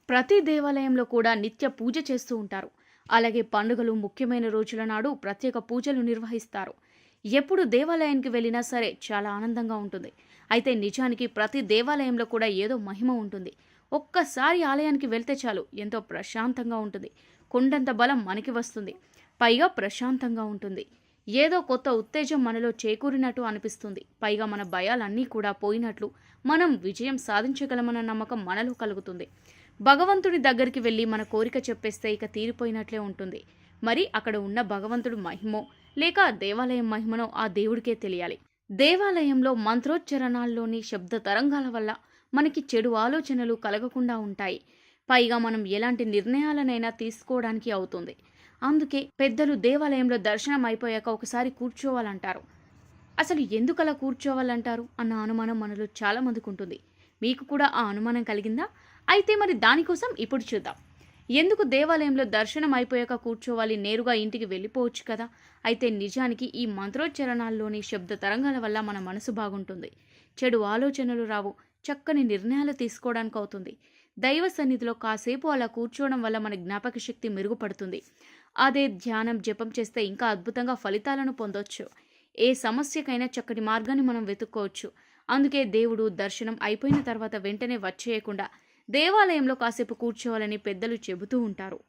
ప్రతి దేవాలయంలో కూడా నిత్య పూజ చేస్తూ ఉంటారు. అలాగే పండుగలు, ముఖ్యమైన రోజుల నాడు ప్రత్యేక పూజలు నిర్వహిస్తారు. ఎప్పుడు దేవాలయానికి వెళ్ళినా సరే చాలా ఆనందంగా ఉంటుంది. అయితే నిజానికి ప్రతి దేవాలయంలో కూడా ఏదో మహిమ ఉంటుంది. ఒక్కసారి ఆలయానికి వెళ్తే చాలు ఎంతో ప్రశాంతంగా ఉంటుంది. కొండంత బలం మనకి వస్తుంది. పైగా ప్రశాంతంగా ఉంటుంది. ఏదో కొత్త ఉత్తేజం మనలో చేకూరినట్టు అనిపిస్తుంది. పైగా మన భయాలన్నీ కూడా పోయినట్లు, మనం విజయం సాధించగలమన్న నమ్మకం మనలో కలుగుతుంది. భగవంతుడి దగ్గరికి వెళ్ళి మన కోరిక చెప్పేస్తే ఇక తీరిపోయినట్లే ఉంటుంది. మరి అక్కడ ఉన్న భగవంతుడు మహిమో లేక దేవాలయం మహిమనో ఆ దేవుడికే తెలియాలి. దేవాలయంలో మంత్రోచ్చరణాల్లోని శబ్ద తరంగాల వల్ల మనకి చెడు ఆలోచనలు కలగకుండా ఉంటాయి. పైగా మనం ఎలాంటి నిర్ణయాలనైనా తీసుకోవడానికి అవుతుంది. అందుకే పెద్దలు దేవాలయంలో దర్శనం అయిపోయాక ఒకసారి కూర్చోవాలంటారు. అసలు ఎందుకలా కూర్చోవాలంటారు అన్న అనుమానం మనలో చాలా మందికి ఉంటుంది. మీకు కూడా ఆ అనుమానం కలిగిందా? అయితే మరి దానికోసం ఇప్పుడు చూద్దాం. ఎందుకు దేవాలయంలో దర్శనం అయిపోయాక కూర్చోవాలి, నేరుగా ఇంటికి వెళ్ళిపోవచ్చు కదా? అయితే నిజానికి ఈ మంత్రోచ్చరణాల్లోని శబ్ద తరంగాల వల్ల మన మనసు బాగుంటుంది. చెడు ఆలోచనలు రావు. చక్కని నిర్ణయాలు తీసుకోవడానికి అవుతుంది. దైవ సన్నిధిలో కాసేపు అలా కూర్చోవడం వల్ల మన జ్ఞాపక శక్తి మెరుగుపడుతుంది. అదే ధ్యానం, జపం చేస్తే ఇంకా అద్భుతంగా ఫలితాలను పొందొచ్చు. ఏ సమస్యకైనా చక్కటి మార్గాన్ని మనం వెతుక్కోవచ్చు. అందుకే దేవుడు దర్శనం అయిపోయిన తర్వాత వెంటనే వచ్చేయకుండా దేవాలయంలో కాసేపు కూర్చోవాలని పెద్దలు చెబుతూ ఉంటారు.